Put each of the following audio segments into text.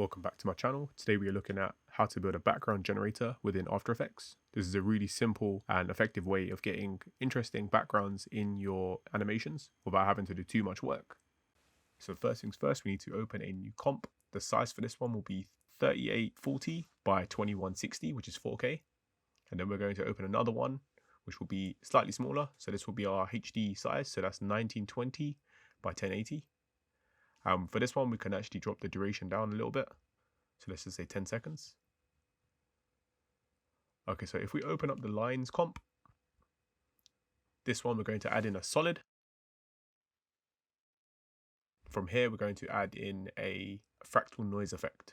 Welcome back to my channel. Today we are looking at how to build a background generator within After Effects. This is a really simple and effective way of getting interesting backgrounds in your animations without having to do too much work. So first things first, we need to open a new comp. The size for this one will be 3840 by 2160, which is 4K. And then we're going to open another one, which will be slightly smaller. So this will be our HD size. So that's 1920 by 1080. For this one, we can actually drop the duration down a little bit. So let's just say 10 seconds. Okay, so if we open up the lines comp, this one we're going to add in a solid. From here, we're going to add in a fractal noise effect.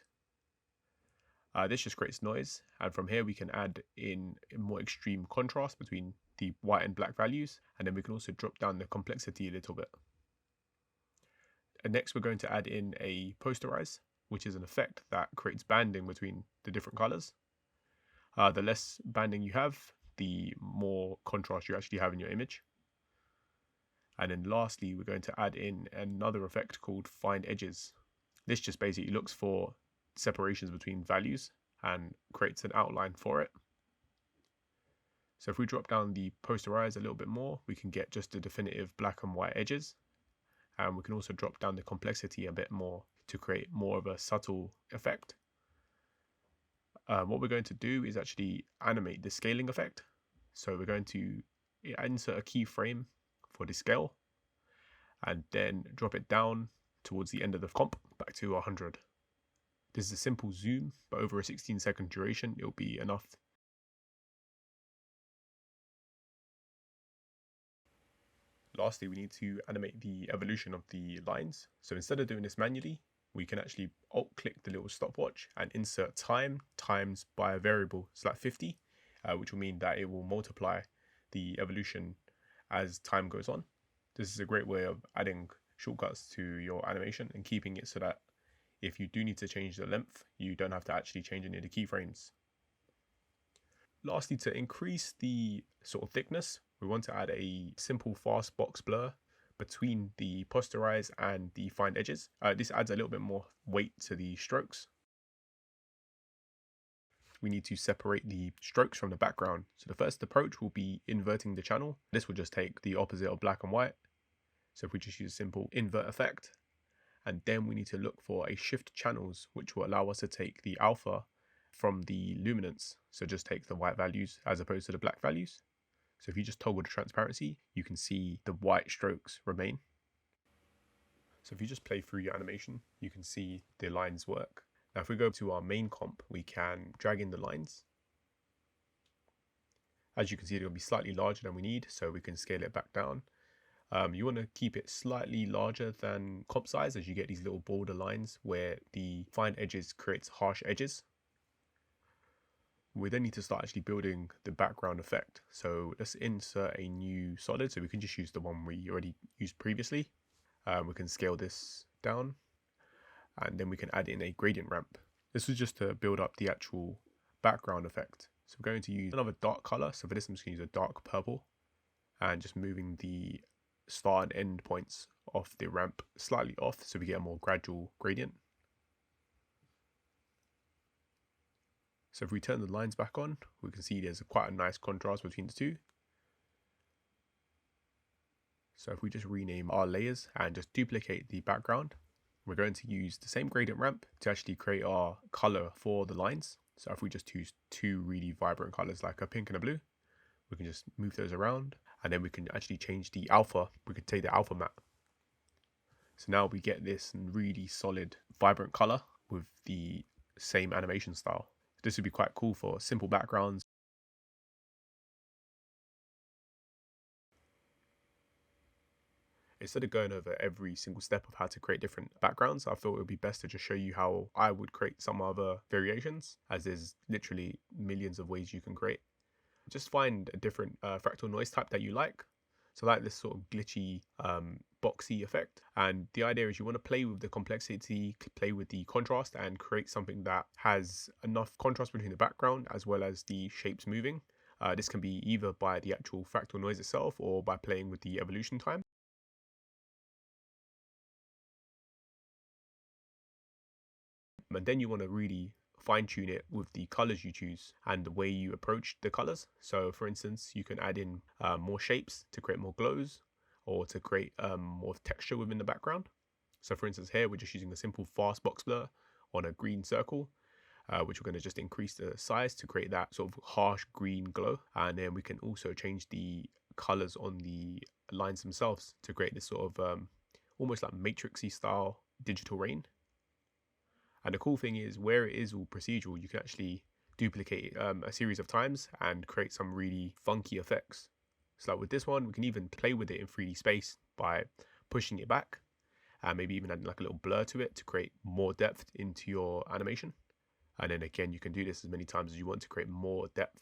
This just creates noise. And from here, we can add in a more extreme contrast between the white and black values. And then we can also drop down the complexity a little bit. And next, we're going to add in a posterize, which is an effect that creates banding between the different colors. The less banding you have, the more contrast you actually have in your image. And then lastly, we're going to add in another effect called find edges. This just basically looks for separations between values and creates an outline for it. So if we drop down the posterize a little bit more, we can get just the definitive black and white edges. And we can also drop down the complexity a bit more to create more of a subtle effect. What we're going to do is actually animate the scaling effect. So we're going to insert a keyframe for the scale and then drop it down towards the end of the comp back to 100. This is a simple zoom, but over a 16-second duration, it'll be enough. Lastly, we need to animate the evolution of the lines. So instead of doing this manually, we can actually alt-click the little stopwatch and insert time times by a variable. It's like 50, which will mean that it will multiply the evolution as time goes on. This is a great way of adding shortcuts to your animation and keeping it so that if you do need to change the length, you don't have to actually change any of the keyframes. Lastly, to increase the sort of thickness, we want to add a simple fast box blur between the posterize and the find edges. This adds a little bit more weight to the strokes. We need to separate the strokes from the background. So the first approach will be inverting the channel. This will just take the opposite of black and white. So if we just use a simple invert effect, and then we need to look for a shift channels, which will allow us to take the alpha from the luminance. So just take the white values as opposed to the black values. So if you just toggle the transparency, you can see the white strokes remain. So if you just play through your animation, you can see the lines work. Now if we go to our main comp, we can drag in the lines. As you can see, it'll be slightly larger than we need, so we can scale it back down. You want to keep it slightly larger than comp size, as you get these little border lines where the find edges creates harsh edges. We then need to start actually building the background effect. So let's insert a new solid. So we can just use the one we already used previously. We can scale this down and then we can add in a gradient ramp. This is just to build up the actual background effect. So we're going to use another dark color. So for this, I'm just going to use a dark purple and just moving the start and end points of the ramp slightly off so we get a more gradual gradient. So if we turn the lines back on, we can see there's quite a nice contrast between the two. So if we just rename our layers and just duplicate the background, we're going to use the same gradient ramp to actually create our color for the lines. So if we just use two really vibrant colors like a pink and a blue, we can just move those around and then we can actually change the alpha. We could take the alpha map. So now we get this really solid, vibrant color with the same animation style. This would be quite cool for simple backgrounds. Instead of going over every single step of how to create different backgrounds, I thought it would be best to just show you how I would create some other variations, as there's literally millions of ways you can create. Just find a different fractal noise type that you like. So I like this sort of glitchy, boxy effect. And the idea is you want to play with the complexity, play with the contrast and create something that has enough contrast between the background as well as the shapes moving. This can be either by the actual fractal noise itself or by playing with the evolution time. And then you want to really fine tune it with the colors you choose and the way you approach the colors. So for instance, you can add in more shapes to create more glows, or to create more texture within the background. So for instance, here we're just using a simple fast box blur on a green circle, which we're going to just increase the size to create that sort of harsh green glow. And then we can also change the colors on the lines themselves to create this sort of almost like matrixy style digital rain. And the cool thing is, where it is all procedural, you can actually duplicate it a series of times and create some really funky effects. So like with this one, we can even play with it in 3D space by pushing it back and maybe even adding like a little blur to it to create more depth into your animation. And then again, you can do this as many times as you want to create more depth.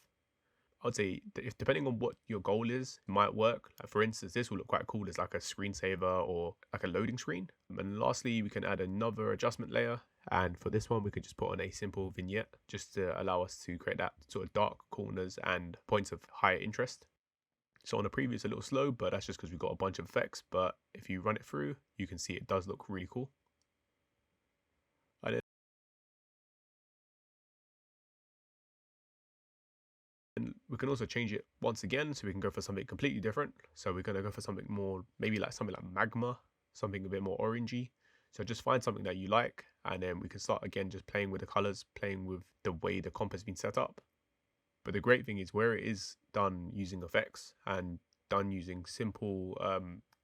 I would say that if depending on what your goal is, it might work. Like for instance, this will look quite cool as like a screensaver or like a loading screen. And lastly, we can add another adjustment layer. And for this one, we could just put on a simple vignette just to allow us to create that sort of dark corners and points of higher interest. So on the preview, it's a little slow, but that's just because we've got a bunch of effects. But if you run it through, you can see it does look really cool. And we can also change it once again, so we can go for something completely different. So we're going to go for something more, maybe like something like magma, something a bit more orangey. So just find something that you like, and then we can start again just playing with the colors, playing with the way the comp has been set up. But the great thing is, where it is done using effects and done using simple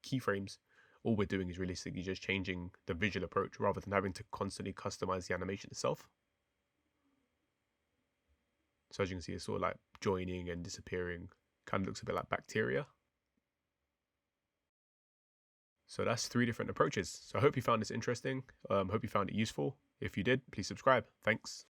keyframes, all we're doing is realistically just changing the visual approach rather than having to constantly customize the animation itself. So as you can see, it's sort of like joining and disappearing. Kind of looks a bit like bacteria. So that's 3 different approaches. So I hope you found this interesting. Hope you found it useful. If you did, please subscribe. Thanks.